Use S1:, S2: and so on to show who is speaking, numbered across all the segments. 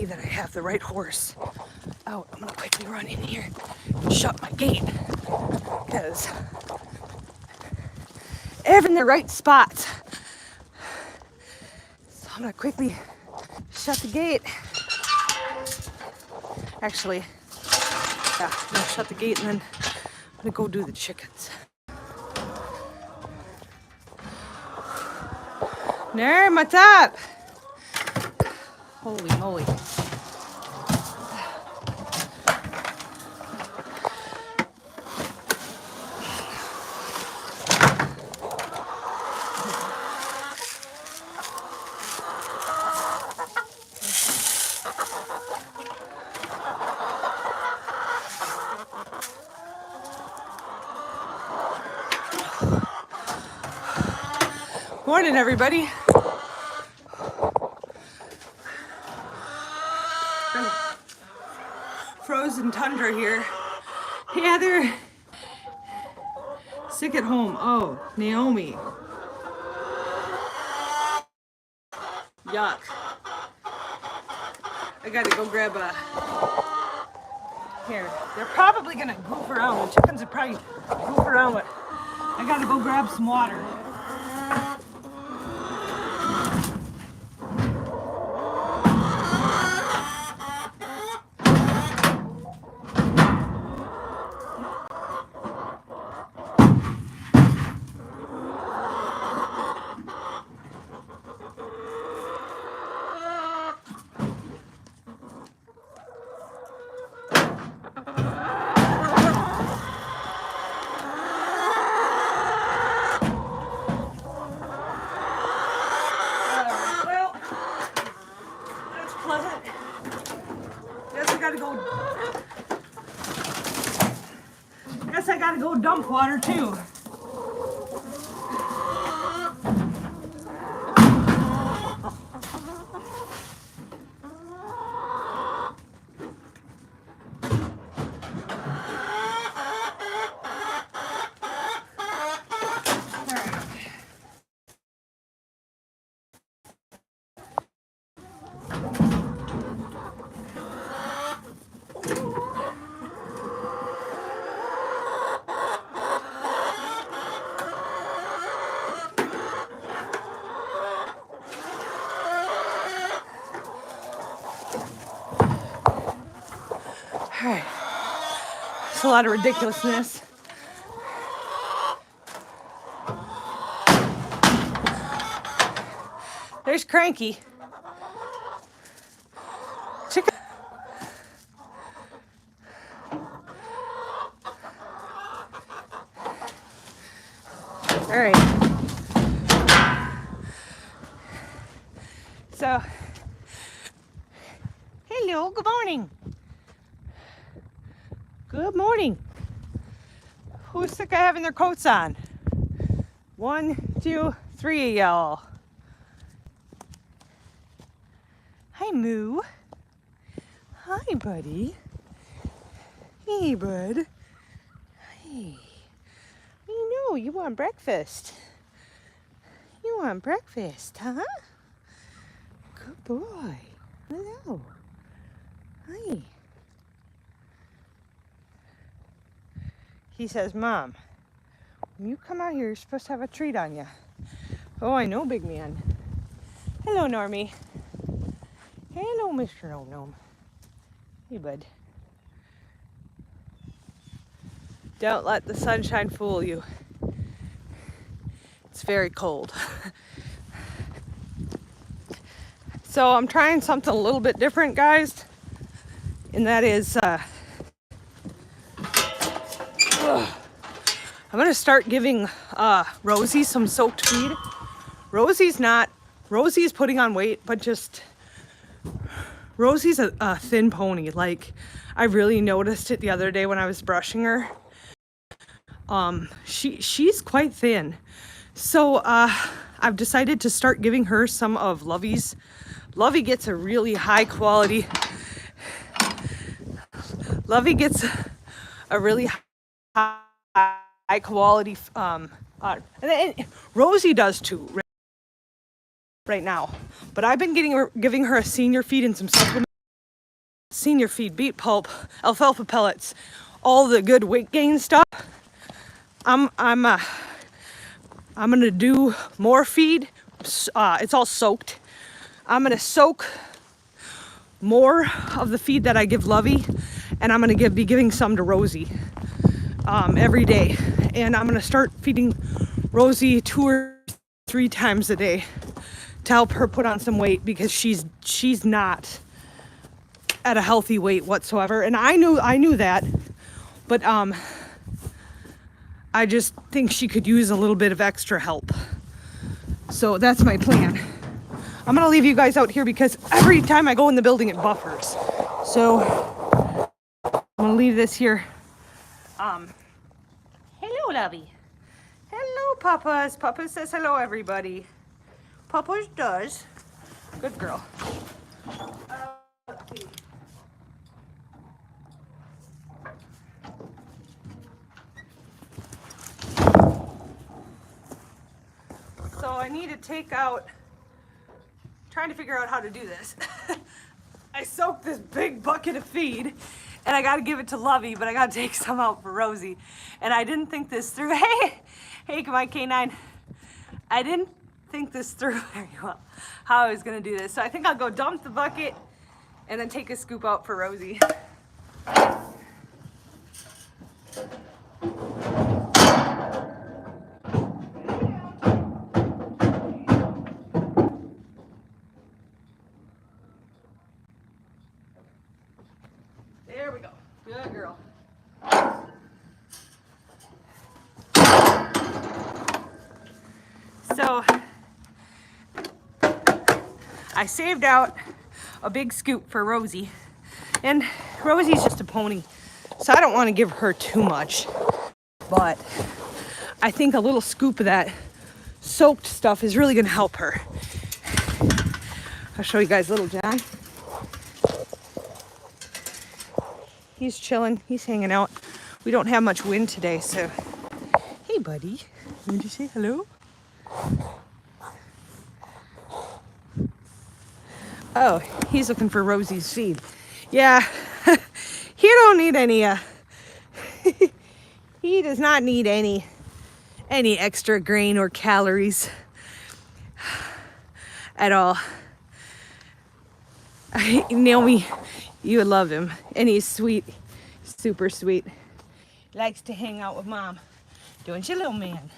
S1: see that I have the right horse out. I'm gonna quickly run in here and shut my gate because everything in the right spots. So I'm gonna quickly shut the gate. Actually, yeah, I'm gonna shut the gate and then I'm gonna go do the chickens. There, my top. Holy moly. Morning, everybody. Frozen tundra here. Yeah, they're sick at home. Oh, Naomi. Yuck. I gotta go grab a... Here, they're probably gonna goof around. The chickens are probably goof around, but I gotta go grab some water. Guess I gotta go dump water too. Alright, it's a lot of ridiculousness. There's Cranky. Chicken. Alright. So, hello, good morning. Good morning. Who's sick of having their coats on? 1, 2, 3 of y'all. Hi, Moo. Hi, buddy. Hey, bud. Hey. You know you want breakfast. You want breakfast, huh? Good boy. Hello. Hi. He says, Mom, when you come out here, you're supposed to have a treat on you. Oh, I know, big man. Hello, Normie. Hello, Mr. Gnome Gnome. Hey, bud. Don't let the sunshine fool you. It's very cold. So I'm trying something a little bit different, guys. And that is... I'm gonna start giving Rosie some soaked feed. Rosie's putting on weight, but just Rosie's a thin pony. Like, I really noticed it the other day when I was brushing her. She's quite thin. So I've decided to start giving her some of Lovey's. Lovey gets a really high quality. Lovey gets a really high quality, and Rosie does too right now. But I've been giving her a senior feed and some supplements. senior feed, beet pulp, alfalfa pellets, all the good weight gain stuff. I'm gonna do more feed. It's all soaked. I'm gonna soak more of the feed that I give Lovey, and I'm gonna be giving some to Rosie every day. And I'm gonna start feeding Rosie 2 or 3 times a day to help her put on some weight, because she's not at a healthy weight whatsoever. And I knew that, but I just think she could use a little bit of extra help. So that's my plan. I'm gonna leave you guys out here because every time I go in the building it buffers. So I'm gonna leave this here. Hello, Lovey. Hello, Papas. Papa says hello, everybody. Papas does. Good girl. Let's see. So I need to take out, trying to figure out how to do this. I soaked this big bucket of feed and I got to give it to Lovey, but I got to take some out for Rosie. And I didn't think this through. Hey, come on, K9. I didn't think this through very well, how I was going to do this. So I think I'll go dump the bucket and then take a scoop out for Rosie. There we go. Good girl. So I saved out a big scoop for Rosie, and Rosie's just a pony, so I don't want to give her too much, but I think a little scoop of that soaked stuff is really going to help her. I'll show you guys Little John. He's chilling, he's hanging out. We don't have much wind today, so hey buddy, want to say hello? Oh, he's looking for Rosie's feed. Yeah, he don't need any, he does not need any extra grain or calories at all. Naomi, you would love him, and he's sweet, super sweet. Likes to hang out with Mom. Don't you, little man?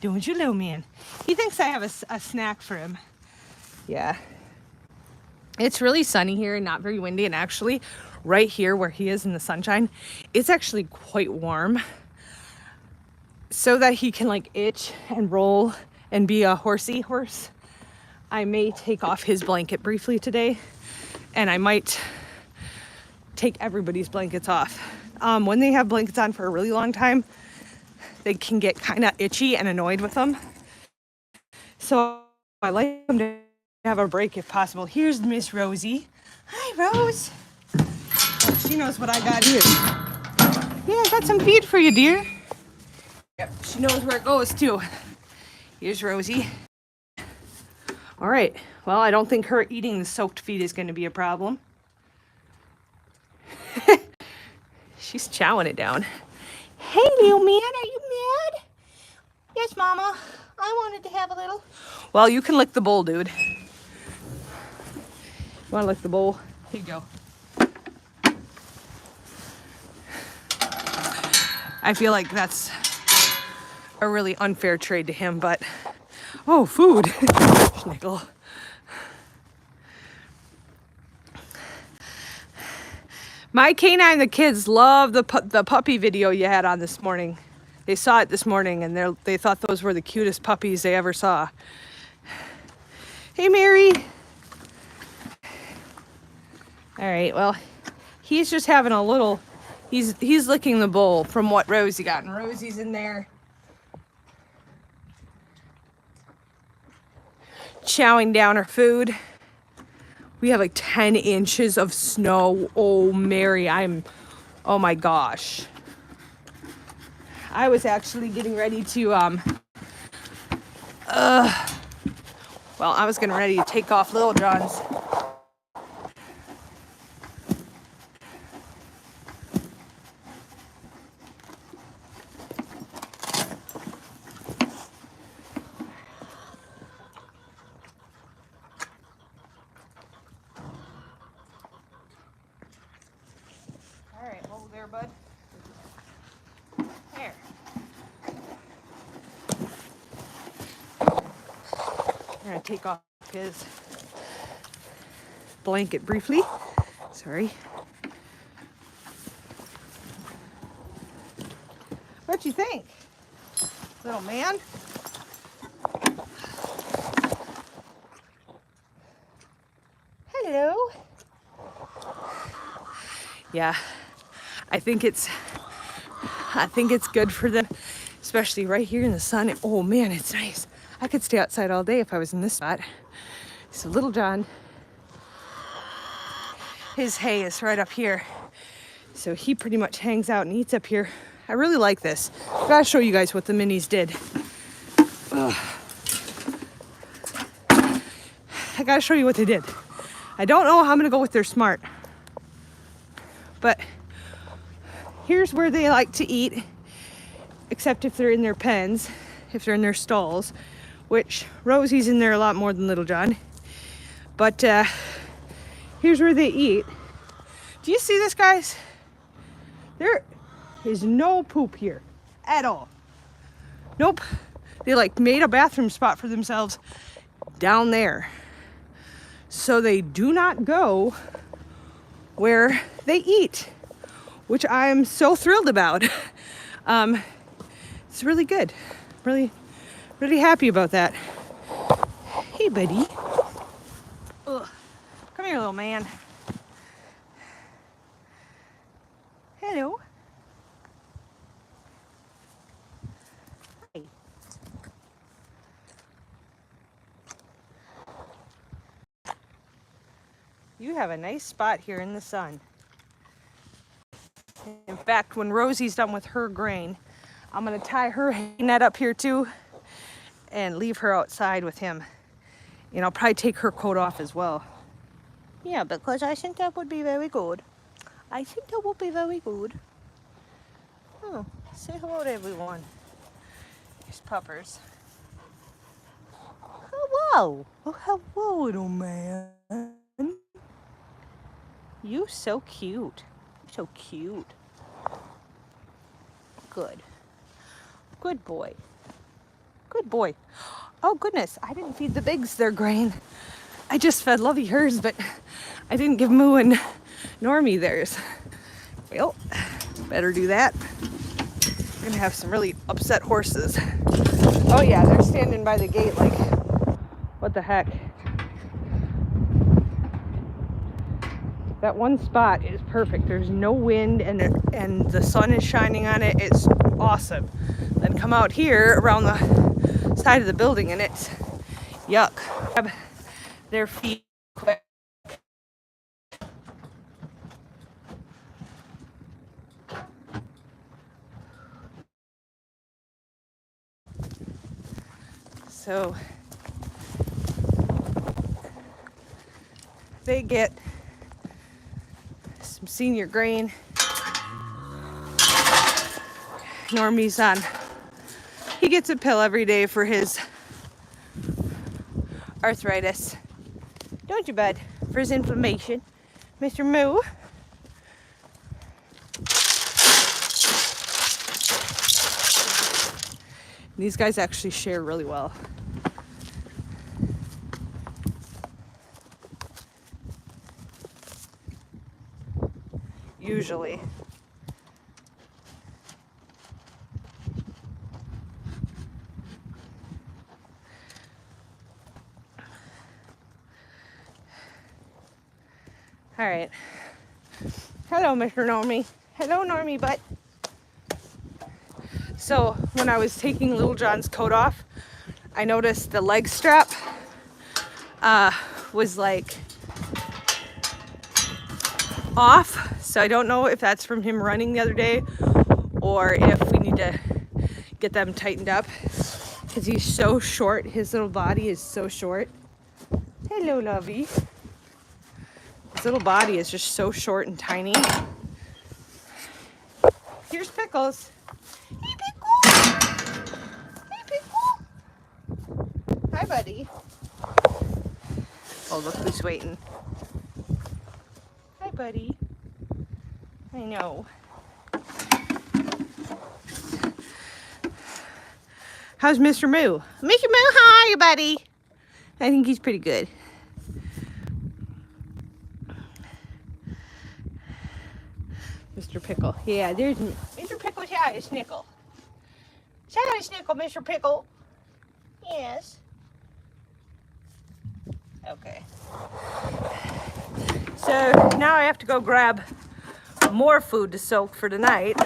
S1: Don't you, little man? He thinks I have a snack for him. Yeah. It's really sunny here and not very windy, and actually right here where he is in the sunshine, it's actually quite warm, so that he can like itch and roll and be a horsey horse. I may take off his blanket briefly today, and I might take everybody's blankets off. When they have blankets on for a really long time, they can get kind of itchy and annoyed with them. So I like them to have a break if possible. Here's Miss Rosie. Hi, Rose. She knows what I got here. Yeah, I got some feed for you, dear. Yep, she knows where it goes too. Here's Rosie. All right, well, I don't think her eating the soaked feed is going to be a problem. She's chowing it down. Hey, little man, are you mad? Yes, Mama. I wanted to have a little. Well, you can lick the bowl, dude. You want to lick the bowl? Here you go. I feel like that's a really unfair trade to him, but oh, food. Nickel. My canine, the kids love the puppy video you had on this morning. They saw it this morning, and they thought those were the cutest puppies they ever saw. Hey, Mary. All right, well, he's just having a little, he's licking the bowl from what Rosie got, and Rosie's in there chowing down her food. We have like 10 inches of snow. Oh, Mary, oh my gosh. I was actually getting ready to, well, I was getting ready to take off Little John's take off his blanket briefly. Sorry. What you think, little man? Hello. Yeah, I think it's good for them, especially right here in the sun. Oh man, it's nice. I could stay outside all day if I was in this spot. So little John, his hay is right up here. So he pretty much hangs out and eats up here. I really like this. I gotta show you guys what the minis did. Ugh. I gotta show you what they did. I don't know how I'm gonna go with their smart, but here's where they like to eat, except if they're in their pens, if they're in their stalls, which Rosie's in there a lot more than Little John. But here's where they eat. Do you see this, guys? There is no poop here at all. Nope. They like made a bathroom spot for themselves down there. So they do not go where they eat, which I'm so thrilled about. It's really good. Really happy about that. Hey, buddy. Ugh. Come here, little man. Hello. Hi. You have a nice spot here in the sun. In fact, when Rosie's done with her grain, I'm gonna tie her net up here too and leave her outside with him. And I'll probably take her coat off as well. Yeah, because I think that would be very good. I think that would be very good. Oh, say hello to everyone. Here's Puppers. Hello. Oh, hello, little man. You so cute. So cute. Good. Good boy. Good boy. Oh goodness, I didn't feed the bigs their grain. I just fed Lovey hers, but I didn't give Moo and Normie theirs. Well, better do that. We're gonna have some really upset horses. Oh yeah, they're standing by the gate like, what the heck? That one spot is perfect. There's no wind and the sun is shining on it. It's awesome. Then come out here around the side of the building and it's yuck. Grab their feet quick. So they get some senior grain. Normie's on. He gets a pill every day for his arthritis. Don't you, bud? For his inflammation. Mr. Moo. These guys actually share really well. Usually. All right. Hello, Mr. Normie. Hello, Normie butt. So when I was taking Little John's coat off, I noticed the leg strap was like off. So I don't know if that's from him running the other day or if we need to get them tightened up because he's so short. His little body is so short. Hello, Lovey. His little body is just so short and tiny. Here's Pickles. Hey, Pickle. Hey, Pickle. Hi, buddy. Oh, look who's waiting. Hi, buddy. I know. How's Mr. Moo? Mr. Moo, hi, buddy. I think he's pretty good. Mr. Pickle. Yeah, there's Mr. Pickle. Say hi to Snickle. Say hi to Snickle, Mr. Pickle. Yes. Okay. So now I have to go grab more food to soak for tonight.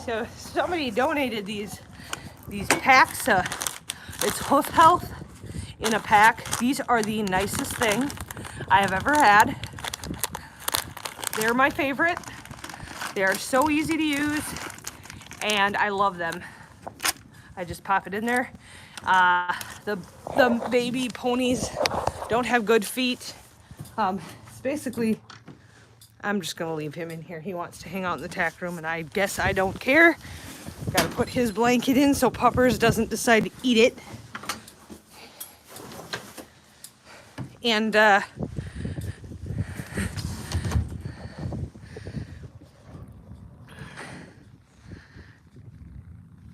S1: So somebody donated these packs. It's Hoof Health in a pack. These are the nicest thing I have ever had. They're my favorite. They are so easy to use, and I love them. I just pop it in there. The baby ponies don't have good feet. It's basically, I'm just gonna leave him in here. He wants to hang out in the tack room, and I guess I don't care. Gotta put his blanket in so Puppers doesn't decide to eat it. And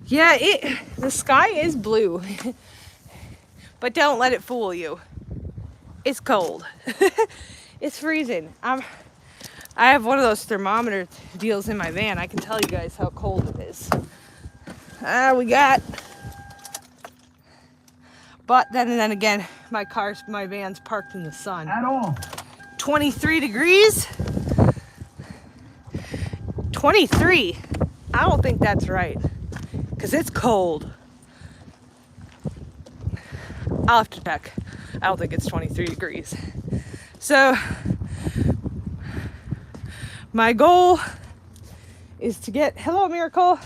S1: yeah, the sky is blue, but don't let it fool you. It's cold. It's freezing. I have one of those thermometer deals in my van. I can tell you guys how cold it is. But then again, my van's parked in the sun.
S2: At all.
S1: 23 degrees? 23. I don't think that's right, because it's cold. I'll have to check. I don't think it's 23 degrees. So my goal is to hello Miracle,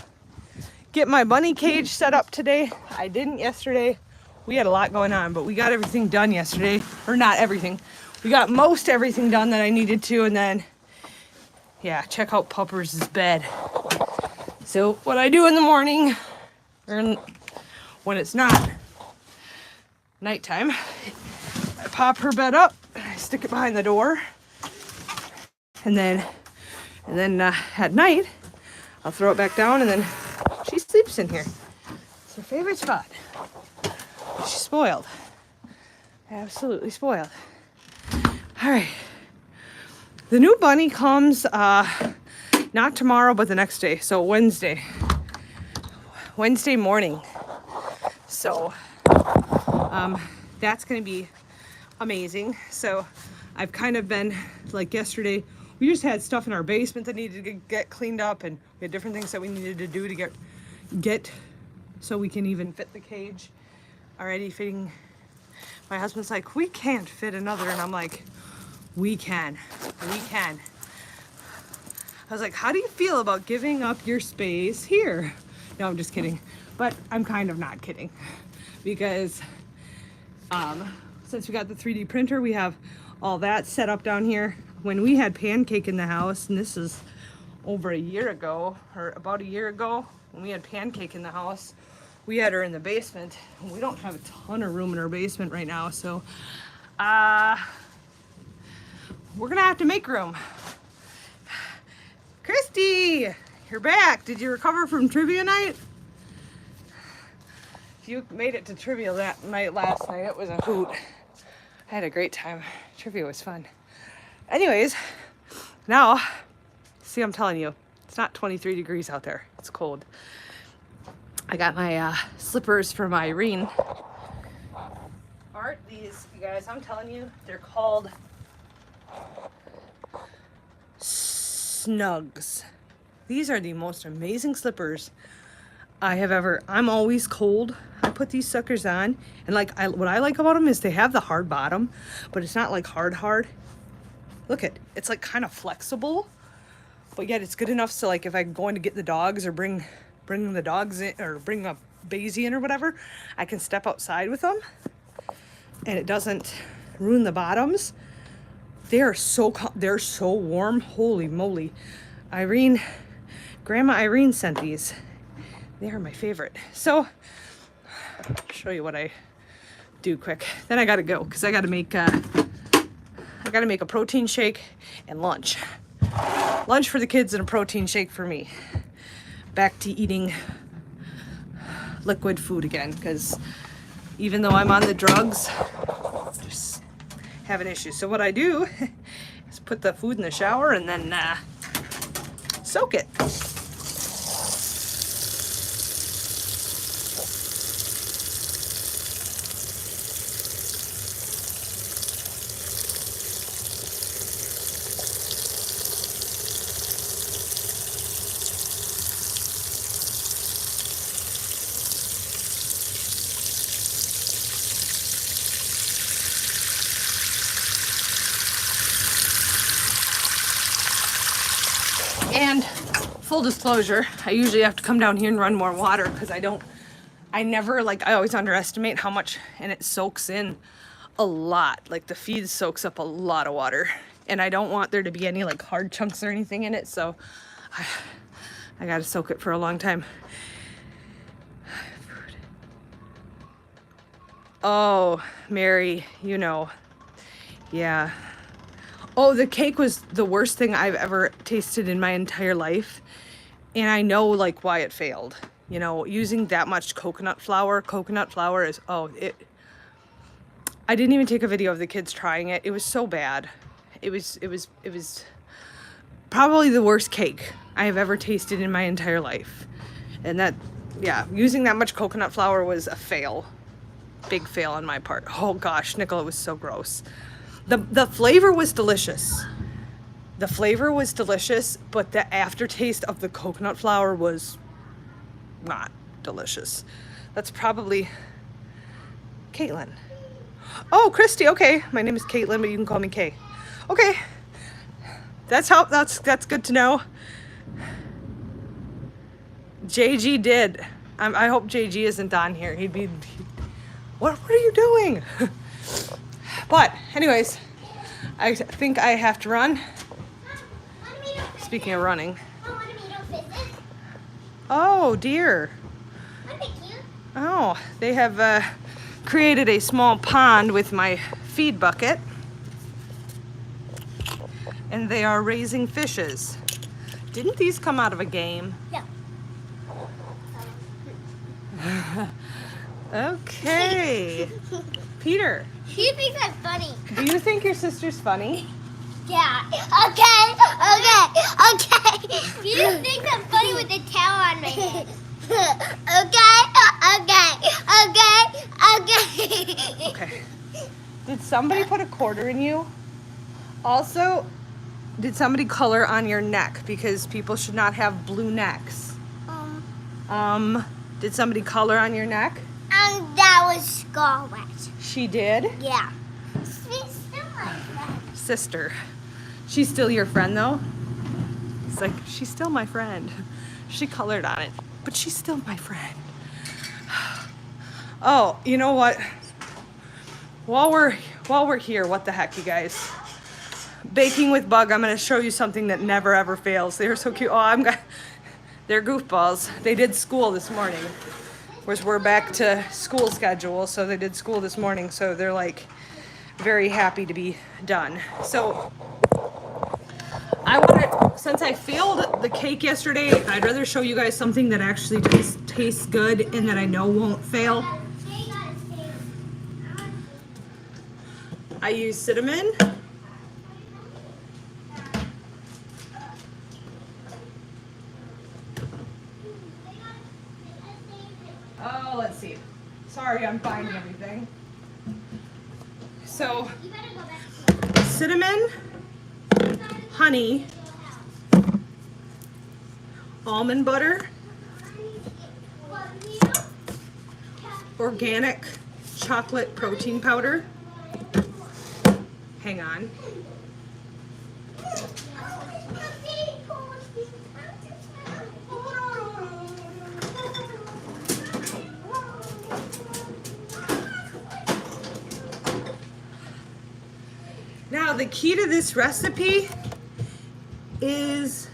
S1: get my bunny cage set up today. I didn't yesterday. We had a lot going on, but we got everything done yesterday. Or not everything. We got most everything done that I needed to, and then, yeah, check out Puppers' bed. So what I do in the morning, or when it's not nighttime, I pop her bed up, I stick it behind the door, and then at night, I'll throw it back down, and then she sleeps in here. It's her favorite spot. She's spoiled. Absolutely spoiled. All right. The new bunny comes not tomorrow, but the next day. So Wednesday morning. So that's going to be amazing. So I've kind of been, like yesterday, we just had stuff in our basement that needed to get cleaned up, and we had different things that we needed to do to get so we can even fit the cage. Already fitting. My husband's like, we can't fit another, and I'm like, we can. I was like, how do you feel about giving up your space here? No, I'm just kidding. But I'm kind of not kidding, because since we got the 3D printer, we have all that set up down here. When we had Pancake in the house, and this is over a year ago, or about a year ago, when we had Pancake in the house, we had her in the basement. We don't have a ton of room in our basement right now, so we're gonna have to make room. Christy, you're back. Did you recover from trivia night? You made it to trivia that night last night. It was a hoot. I had a great time. Trivia was fun. Anyways, now, see, I'm telling you, it's not 23 degrees out there. It's cold. I got my slippers from Irene. Aren't these, you guys, I'm telling you, they're called Snugs. These are the most amazing slippers I have ever. I'm always cold. I put these suckers on, and what I like about them is they have the hard bottom, but it's not like hard. Look it's like kind of flexible, but yet it's good enough so like if I'm going to get the dogs or bring the dogs in, or bring a Basie in or whatever, I can step outside with them, and it doesn't ruin the bottoms. They're so warm. Holy moly. Grandma Irene sent these. They are my favorite. So, I'll show you what I do quick. Then I gotta go because I gotta make a protein shake and lunch. Lunch for the kids and a protein shake for me. Back to eating liquid food again because even though I'm on the drugs, just having issues. So what I do is put the food in the shower and then soak it. And full disclosure, I usually have to come down here and run more water because I always underestimate how much, and it soaks in a lot. Like the feed soaks up a lot of water and I don't want there to be any like hard chunks or anything in it. So I gotta soak it for a long time. Oh, Mary, you know, yeah. Oh, the cake was the worst thing I've ever tasted in my entire life. And I know like why it failed. You know, using that much coconut flour is, I didn't even take a video of the kids trying it. It was so bad. It was probably the worst cake I have ever tasted in my entire life. And that, yeah, using that much coconut flour was a fail. Big fail on my part. Oh gosh, Nicola, it was so gross. The flavor was delicious. The flavor was delicious, but the aftertaste of the coconut flour was not delicious. That's probably Caitlin. Oh, Christy, okay. My name is Caitlin, but you can call me Kay. Okay. That's good to know. JG did. I hope JG isn't on here. What are you doing? But anyways, I think I have to run. Speaking of running. Oh dear. Oh, they have created a small pond with my feed bucket. And they are raising fishes. Didn't these come out of a game?
S2: Yeah.
S1: Okay. Peter.
S2: She thinks I'm funny.
S1: Do you think your sister's funny?
S2: Yeah. Okay. She thinks I'm funny with the towel on my head.
S1: Okay. Did somebody put a quarter in you? Also, did somebody color on your neck? Because people should not have blue necks. Did somebody color on your neck?
S2: That was Scarlet.
S1: She did?
S2: Yeah. She's still my friend.
S1: Sister. She's still your friend though? It's like, she's still my friend. She colored on it, but she's still my friend. Oh, you know what? While we're here, what the heck, you guys? Baking with Bug, I'm gonna show you something that never ever fails. They're so cute. Oh, they're goofballs. They did school this morning. Whereas we're back to school schedule, so they did school this morning, so they're like very happy to be done. So since I failed the cake yesterday, I'd rather show you guys something that actually tastes good and that I know won't fail. I use cinnamon. Oh, let's see. Sorry, I'm finding everything. So, cinnamon, honey, almond butter, organic chocolate protein powder. Hang on. Now the key to this recipe is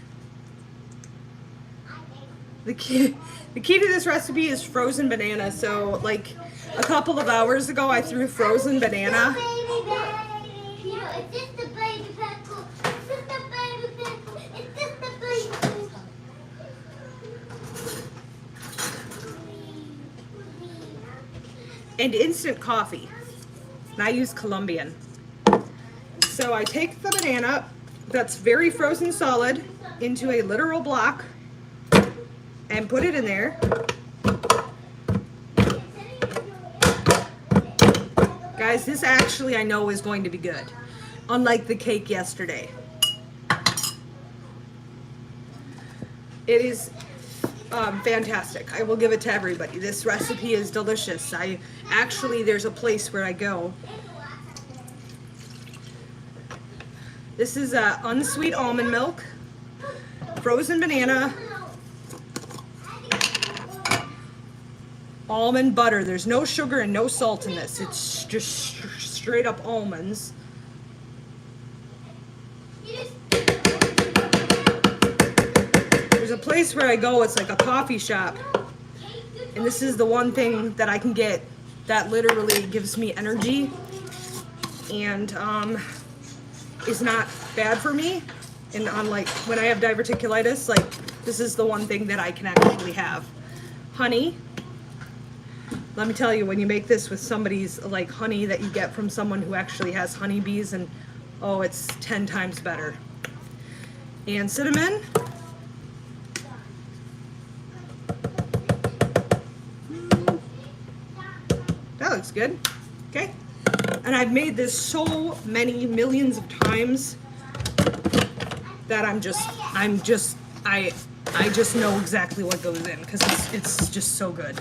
S1: The key to this recipe is frozen banana. So like a couple of hours ago, I threw frozen banana. And instant coffee. And I use Colombian. So I take the banana that's very frozen solid into a literal block and put it in there. Guys, this actually I know is going to be good, unlike the cake yesterday. It is fantastic. I will give it to everybody. This recipe is delicious. There's a place where I go. This is unsweet almond milk, frozen banana, almond butter. There's no sugar and no salt in this. It's just straight up almonds. There's a place where I go, it's like a coffee shop, and this is the one thing that I can get that literally gives me energy and is not bad for me. And on like when I have diverticulitis, like this is the one thing that I can actually have. Honey. Let me tell you, when you make this with somebody's like honey that you get from someone who actually has honeybees, and oh, it's 10 times better. And cinnamon. That looks good. Okay. And I've made this so many millions of times that I just know exactly what goes in because it's just so good.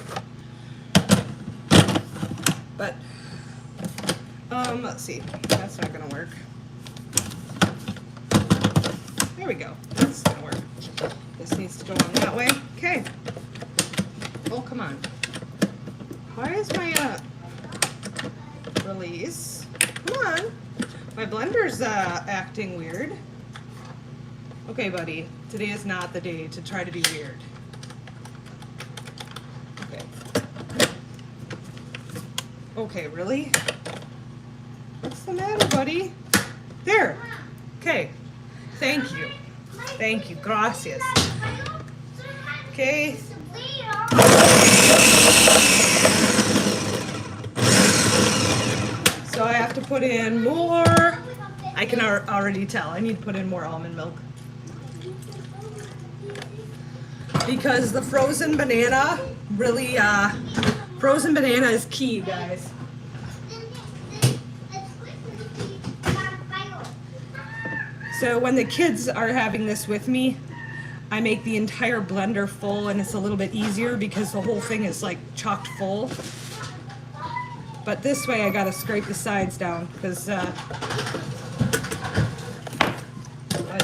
S1: But let's see. That's not gonna work. There we go. That's gonna work. This needs to go on that way. Okay. Oh, come on. Why is my release? Come on. My blender's acting weird. Okay, buddy. Today is not the day to try to be weird. Okay. Okay, really? What's the matter, buddy? There. Okay. Thank you. Thank you. Gracias. Okay. So I have to put in more. I can already tell. I need to put in more almond milk. Because the frozen banana really, frozen banana is key, guys. So when the kids are having this with me, I make the entire blender full, and it's a little bit easier because the whole thing is like chocked full. But this way I gotta scrape the sides down because that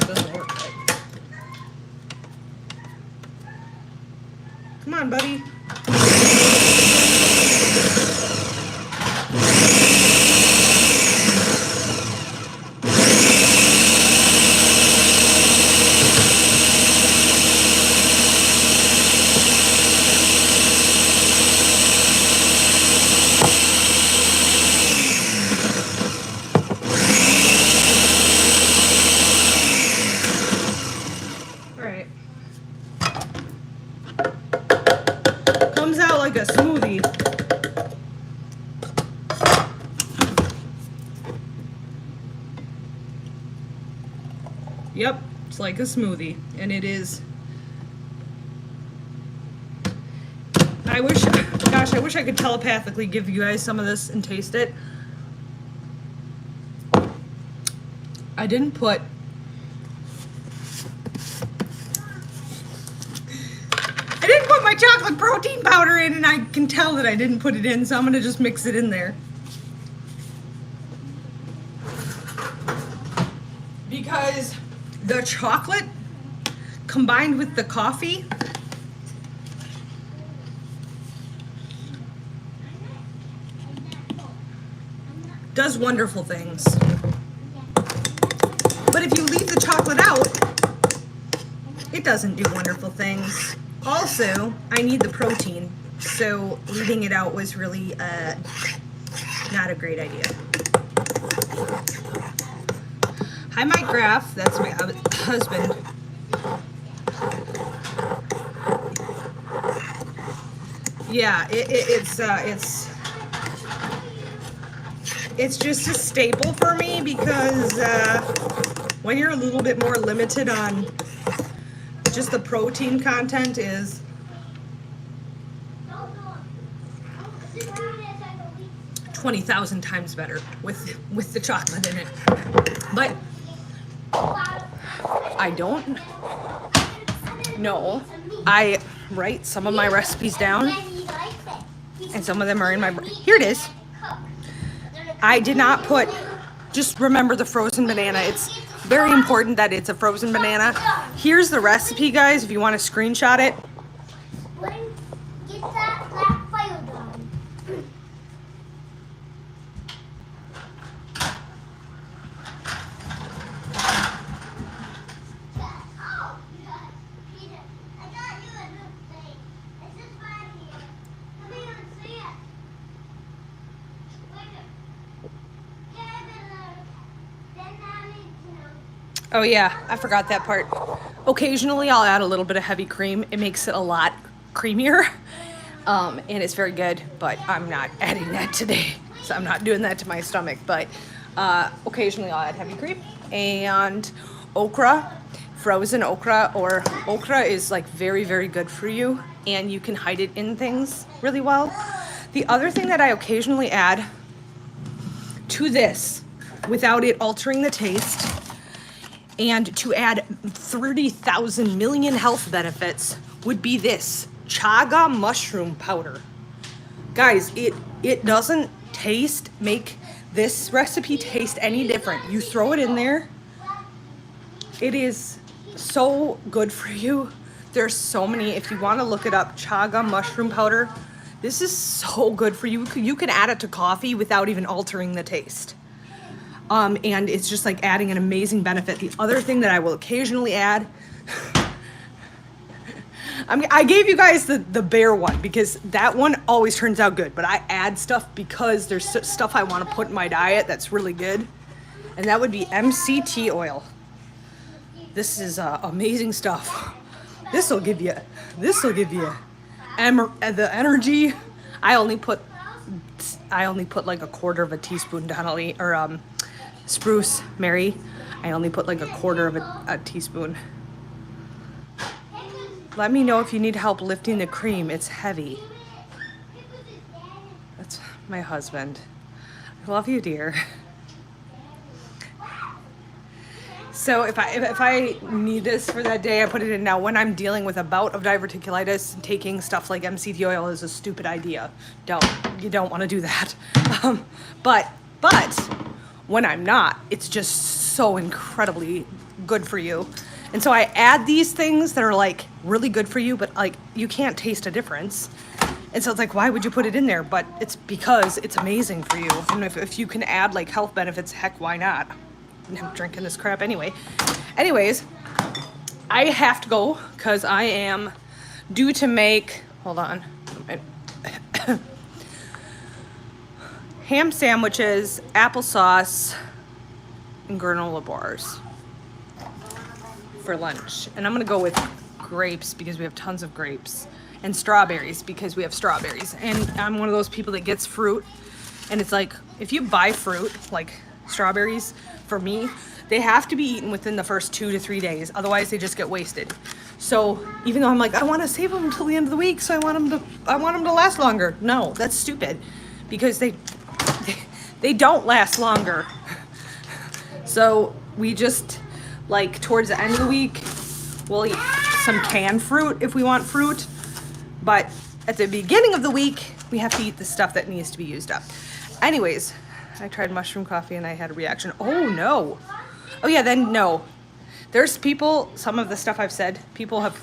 S1: doesn't work right. Come on, buddy. Like a smoothie. Yep, it's like a smoothie, and it is. I wish I could telepathically give you guys some of this and taste it. I didn't put my chocolate protein powder in, and I can tell that I didn't put it in, so I'm gonna just mix it in there. Because the chocolate combined with the coffee does wonderful things. But if you leave the chocolate out, it doesn't do wonderful things. Also, I need the protein, so leaving it out was really not a great idea. Hi, Mike Graff. That's my husband. Yeah, it's just a staple for me because when you're a little bit more limited on just the protein content is 20,000 times better with the chocolate in it. But I don't know. I write some of my recipes down, and some of them are in my brain. Here it is. I did not put, just remember the frozen banana. It's very important that it's a frozen banana. Here's the recipe, guys, if you want to screenshot it.
S2: Get that black fire done.
S1: Oh yeah, I forgot that part. Occasionally I'll add a little bit of heavy cream. It makes it a lot creamier. And it's very good, but I'm not adding that today. So I'm not doing that to my stomach, but occasionally I'll add heavy cream. And okra, frozen okra, or okra is like very, very good for you, and you can hide it in things really well. The other thing that I occasionally add to this, without it altering the taste, and to add 30,000 million health benefits, would be this chaga mushroom powder. Guys, it doesn't make this recipe taste any different. You throw it in there, it is so good for you. There's so many, if you want to look it up, chaga mushroom powder. This is so good for you. You can add it to coffee without even altering the taste. And it's just like adding an amazing benefit. The other thing that I will occasionally add, I gave you guys the bear one because that one always turns out good, but I add stuff because there's stuff I want to put in my diet that's really good. And that would be MCT oil. This is amazing stuff. This will give you the energy. I only put like a quarter of a teaspoon, Donnelly, or Spruce Mary. I only put like a quarter of a teaspoon. Let me know if you need help lifting the cream. It's heavy. That's my husband. I love you, dear. So if I need this for that day, I put it in. Now, when I'm dealing with a bout of diverticulitis, taking stuff like MCT oil is a stupid idea. You don't want to do that. But when I'm not, it's just so incredibly good for you. And so I add these things that are like really good for you, but like you can't taste a difference. And so it's like, why would you put it in there? But it's because it's amazing for you. And if you can add like health benefits, heck, why not? I'm drinking this crap anyway. Anyways, I have to go because I am due to make, hold on, ham sandwiches, applesauce, and granola bars for lunch. And I'm gonna go with grapes because we have tons of grapes, and strawberries because we have strawberries. And I'm one of those people that gets fruit, and it's like, if you buy fruit, like strawberries, for me, they have to be eaten within the first 2 to 3 days. Otherwise, they just get wasted. So even though I'm like, I want to save them until the end of the week, so I want them to last longer. No, that's stupid, because they don't last longer. So we just, like, towards the end of the week, we'll eat some canned fruit if we want fruit. But at the beginning of the week, we have to eat the stuff that needs to be used up. Anyways, I tried mushroom coffee and I had a reaction. Oh no. Oh yeah, then no. There's people, some of the stuff I've said, people have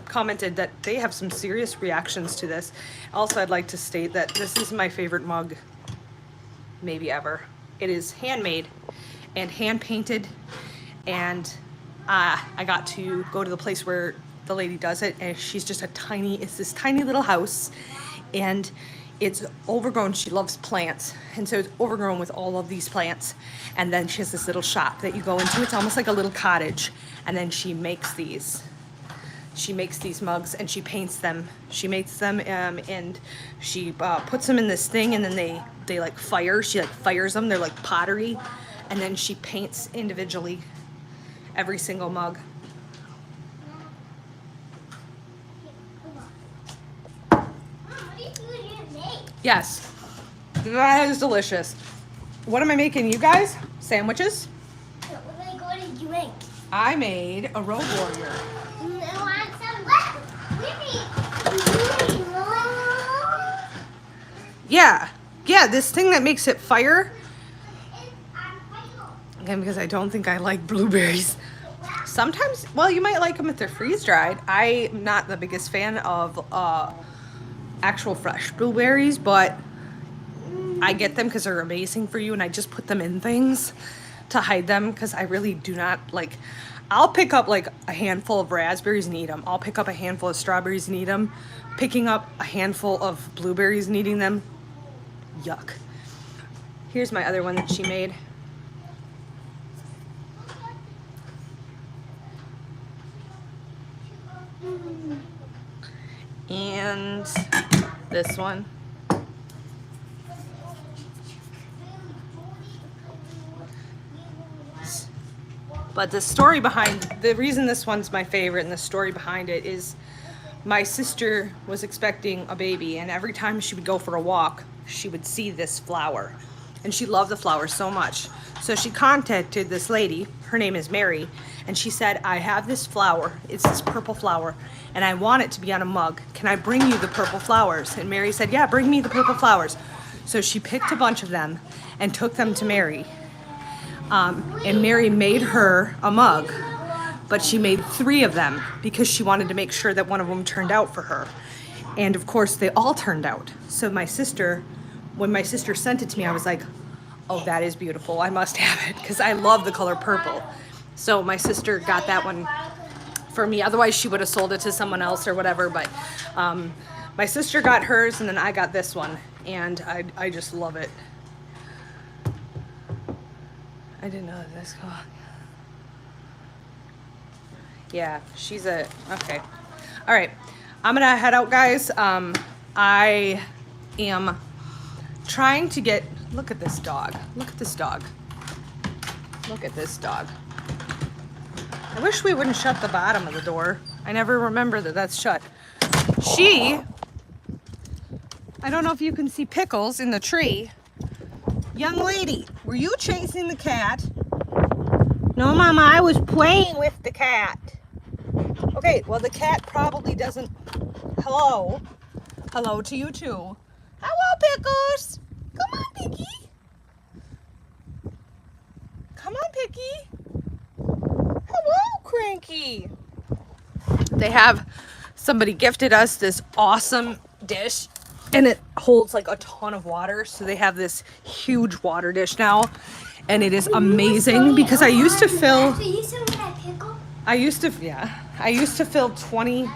S1: commented that they have some serious reactions to this. Also, I'd like to state that this is my favorite mug, maybe ever. It is handmade and hand painted, and I got to go to the place where the lady does it, and she's just it's this tiny little house, and it's overgrown. She loves plants, and so it's overgrown with all of these plants. And then she has this little shop that you go into. It's almost like a little cottage, and then she makes these. She makes these mugs and she paints them. She makes them and she puts them in this thing, and then they like fire. She like fires them. They're like pottery, and then she paints individually every single mug.
S2: Mom, what are you going to make?
S1: Yes, that is delicious. What am I making, you guys? Sandwiches?
S2: What are you going to make?
S1: I made a road warrior.
S2: I want some whipping.
S1: Yeah, this thing that makes it fire. Again, because I don't think I like blueberries. Sometimes, well, you might like them if they're freeze-dried. I'm not the biggest fan of actual fresh blueberries, but I get them because they're amazing for you, and I just put them in things to hide them because I really do not like. I'll pick up like a handful of raspberries and eat them. I'll pick up a handful of strawberries and eat them. Picking up a handful of blueberries and eating them, yuck. Here's my other one that she made. And this one. But the reason this one's my favorite and the story behind it is my sister was expecting a baby, and every time she would go for a walk, she would see this flower. And she loved the flower so much. So she contacted this lady, her name is Mary, and she said, I have this flower, it's this purple flower, and I want it to be on a mug. Can I bring you the purple flowers? And Mary said, yeah, bring me the purple flowers. So she picked a bunch of them and took them to Mary. And Mary made her a mug, but she made 3 of them because she wanted to make sure that one of them turned out for her. And of course, they all turned out. So when my sister sent it to me, I was like, oh, that is beautiful. I must have it because I love the color purple. So my sister got that one for me. Otherwise, she would have sold it to someone else or whatever. But my sister got hers, and then I got this one, and I just love it. I didn't know this. Yeah, okay. All right, I'm gonna head out, guys. I am trying to get, look at this dog. Look at this dog. Look at this dog. I wish we wouldn't shut the bottom of the door. I never remember that that's shut. I don't know if you can see Pickles in the tree. Young lady, were you chasing the cat? No, Mama, I was playing with the cat. Okay, well, the cat probably doesn't. Hello. Hello to you, too. Hello, Pickles. Come on, Picky. Come on, Picky. Hello, Cranky. Somebody gifted us this awesome dish, and it holds like a ton of water. So they have this huge water dish now, and it is amazing because I used to fill. I used to fill 20,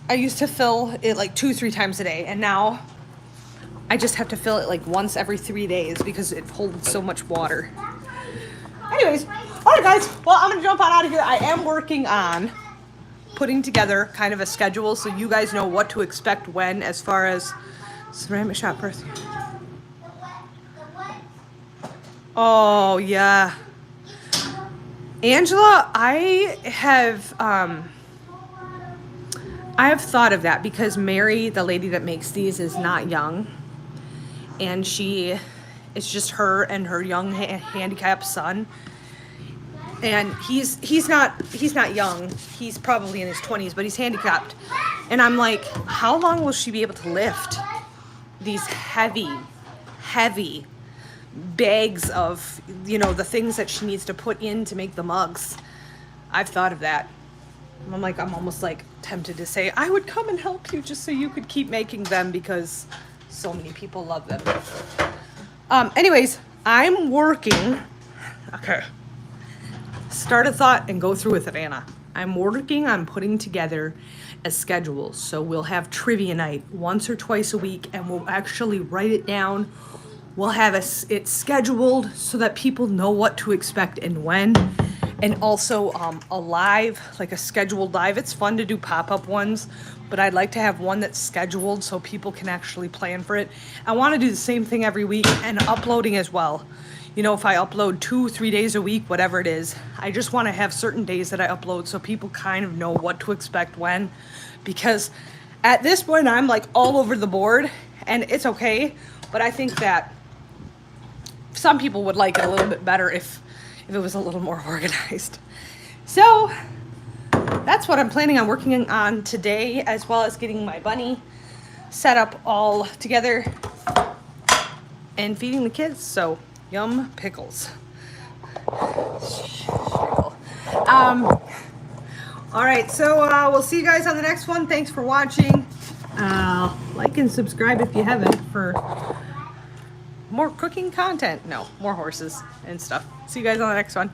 S1: I used to fill it like 2-3 times a day, and now I just have to fill it like once every 3 days because it holds so much water. Anyways, all right, guys. Well, I'm gonna jump on out of here. I am working on putting together kind of a schedule so you guys know what to expect when, as far as ceramic shop first. Oh yeah, Angela, I have thought of that because Mary, the lady that makes these, is not young, and it's just her and her young handicapped son. And he's not young. He's probably in his 20s, but he's handicapped. And I'm like, how long will she be able to lift these heavy bags of, the things that she needs to put in to make the mugs? I've thought of that. I'm almost like tempted to say, I would come and help you just so you could keep making them because so many people love them. Anyways, I'm working. Okay. Start a thought and go through with it, Anna. I'm working on putting together a schedule. So we'll have trivia night once or twice a week, and we'll actually write it down. We'll have it scheduled so that people know what to expect and when. And also a live, like a scheduled live. It's fun to do pop-up ones, but I'd like to have one that's scheduled so people can actually plan for it. I want to do the same thing every week, and uploading as well. You know, if I upload 2-3 days a week, whatever it is, I just want to have certain days that I upload so people kind of know what to expect when. Because at this point, I'm like all over the board, and it's okay. But I think that some people would like it a little bit better if it was a little more organized. So that's what I'm planning on working on today, as well as getting my bunny set up all together and feeding the kids. So yum pickles. All right, so we'll see you guys on the next one. Thanks for watching. Like and subscribe if you haven't for more cooking content. No, more horses and stuff. See you guys on the next one.